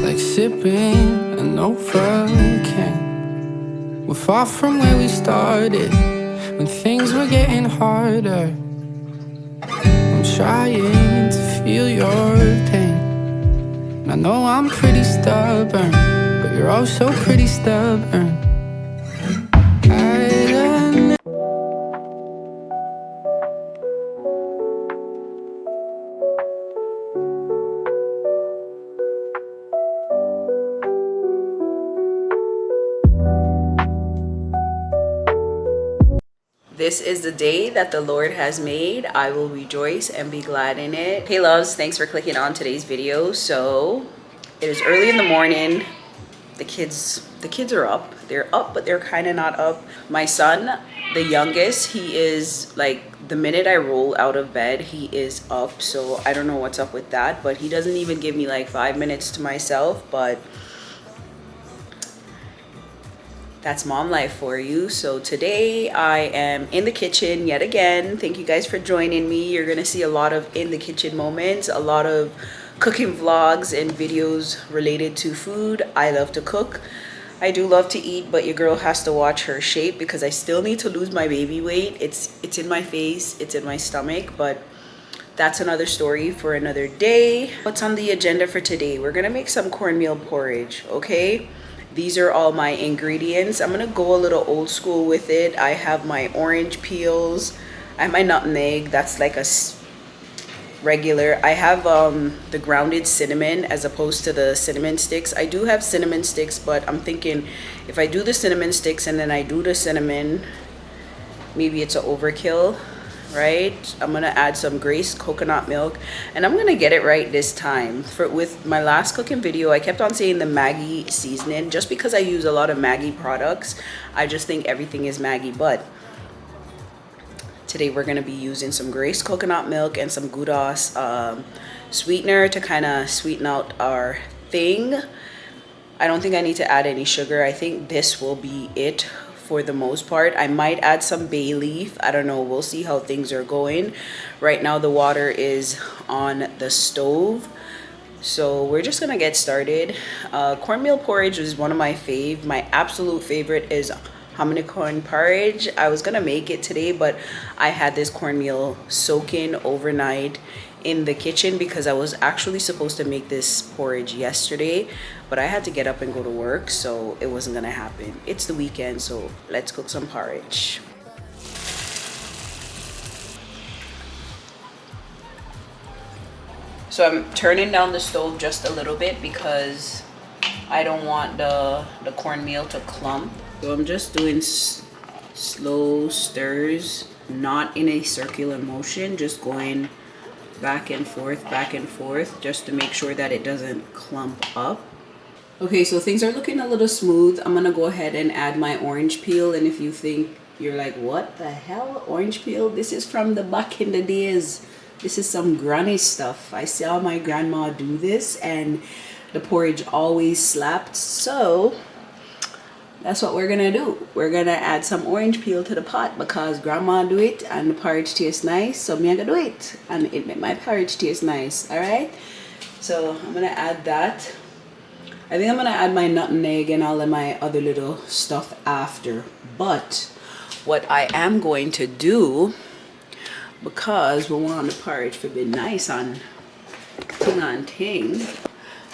like sipping an Novocaine. We're far from where we started, when things were getting harder. I'm trying to feel your pain. I know I'm pretty stubborn, but you're also pretty stubborn. I don't know. This is the day that the Lord has made. I will rejoice and be glad in it. Hey loves, thanks for clicking on today's video. So it is early in the morning. The kids are up. They're up, but they're kind of not up. My son, the youngest, he is like, the minute I roll out of bed, he is up. So I don't know what's up with that, but he doesn't even give me like 5 minutes to myself. But that's mom life for you. So today I am in the kitchen yet again. Thank you guys for joining me. You're gonna see a lot of in the kitchen moments, a lot of cooking vlogs and videos related to food. I love to cook. I do love to eat, but your girl has to watch her shape because I still need to lose my baby weight. It's in my face, it's in my stomach, but that's another story for another day. What's on the agenda for today? We're gonna make some cornmeal porridge, okay? These are all my ingredients. I'm gonna go a little old school with it. I have my orange peels. I have my nutmeg. That's like a regular. I have the grounded cinnamon as opposed to the cinnamon sticks. I do have cinnamon sticks, but I'm thinking if I do the cinnamon sticks and then I do the cinnamon, maybe it's an overkill, right? I'm gonna add some Grace coconut milk, and I'm gonna get it right this time. With my last cooking video, I kept on saying the Maggi seasoning just because I use a lot of Maggi products. I just think everything is Maggi, but today we're gonna be using some Grace coconut milk and some Goudas sweetener to kind of sweeten out our thing. I don't think I need to add any sugar. I think this will be it for the most part. I might add some bay leaf. I don't know. We'll see how things are going. Right now the water is on the stove. So we're just gonna get started. Cornmeal porridge is one of my fave. My absolute favorite is hominy corn porridge. I was gonna make it today, but I had this cornmeal soaking overnight in the kitchen because I was actually supposed to make this porridge yesterday, but I had to get up and go to work, so it wasn't gonna happen. It's the weekend, so let's cook some porridge. So I'm turning down the stove just a little bit because I don't want the cornmeal to clump. So I'm just doing slow stirs, not in a circular motion, just going back and forth, just to make sure that it doesn't clump up. Okay, so things are looking a little smooth. I'm gonna go ahead and add my orange peel, and if you think you're like, what the hell, orange peel? This is from the back in the days. This is some granny stuff. I saw my grandma do this and the porridge always slapped, so that's what we're gonna do. We're gonna add some orange peel to the pot because grandma do it and the porridge tastes nice, so me I gonna do it and it make my porridge taste nice. All right, so I'm gonna add that. I think I'm gonna add my nutmeg and all of my other little stuff after, but what I am going to do, because we want the porridge to be nice on ting,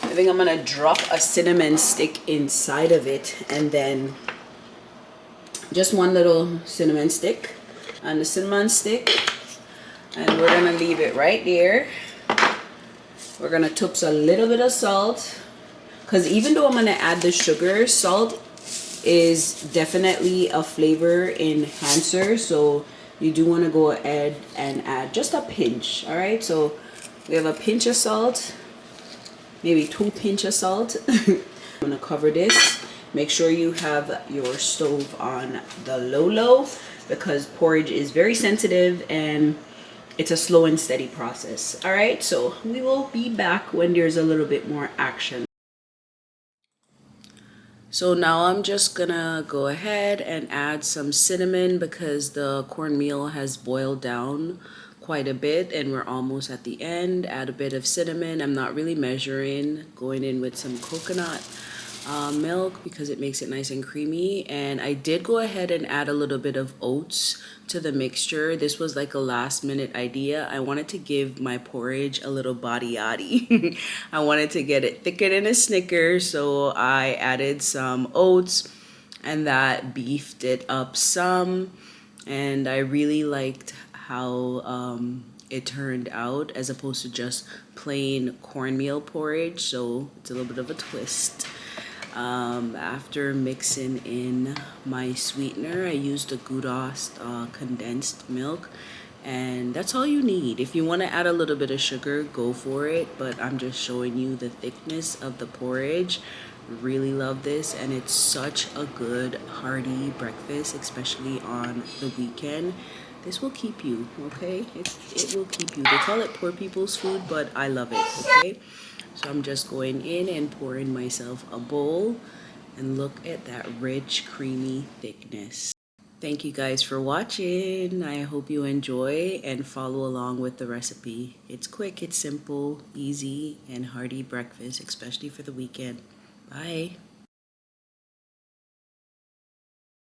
I think I'm gonna drop a cinnamon stick inside of it, and then just one little cinnamon stick and the cinnamon stick, and we're gonna leave it right there. We're gonna toast a little bit of salt, because even though I'm gonna add the sugar, salt is definitely a flavor enhancer, so you do want to go ahead and add just a pinch. All right, so we have a pinch of salt, maybe 2 pinches of salt. I'm gonna cover this. Make sure you have your stove on the low because porridge is very sensitive and it's a slow and steady process. All right, so we will be back when there's a little bit more action. So now I'm just gonna go ahead and add some cinnamon because the cornmeal has boiled down quite a bit, and we're almost at the end. Add a bit of cinnamon. I'm not really measuring. Going in with some coconut milk because it makes it nice and creamy. And I did go ahead and add a little bit of oats to the mixture. This was like a last minute idea. I wanted to give my porridge a little body yaddy. I wanted to get it thicker than a Snickers, so I added some oats and that beefed it up some. And I really liked how it turned out as opposed to just plain cornmeal porridge, so it's a little bit of a twist. After mixing in my sweetener, I used a Goudas condensed milk, and that's all you need. If you want to add a little bit of sugar, go for it, but I'm just showing you the thickness of the porridge. Really love this, and it's such a good hearty breakfast, especially on the weekend. This will keep you, okay? It will keep you. They call it poor people's food, but I love it, okay? So I'm just going in and pouring myself a bowl, and look at that rich, creamy thickness. Thank you guys for watching. I hope you enjoy and follow along with the recipe. It's quick, it's simple, easy, and hearty breakfast, especially for the weekend. Bye.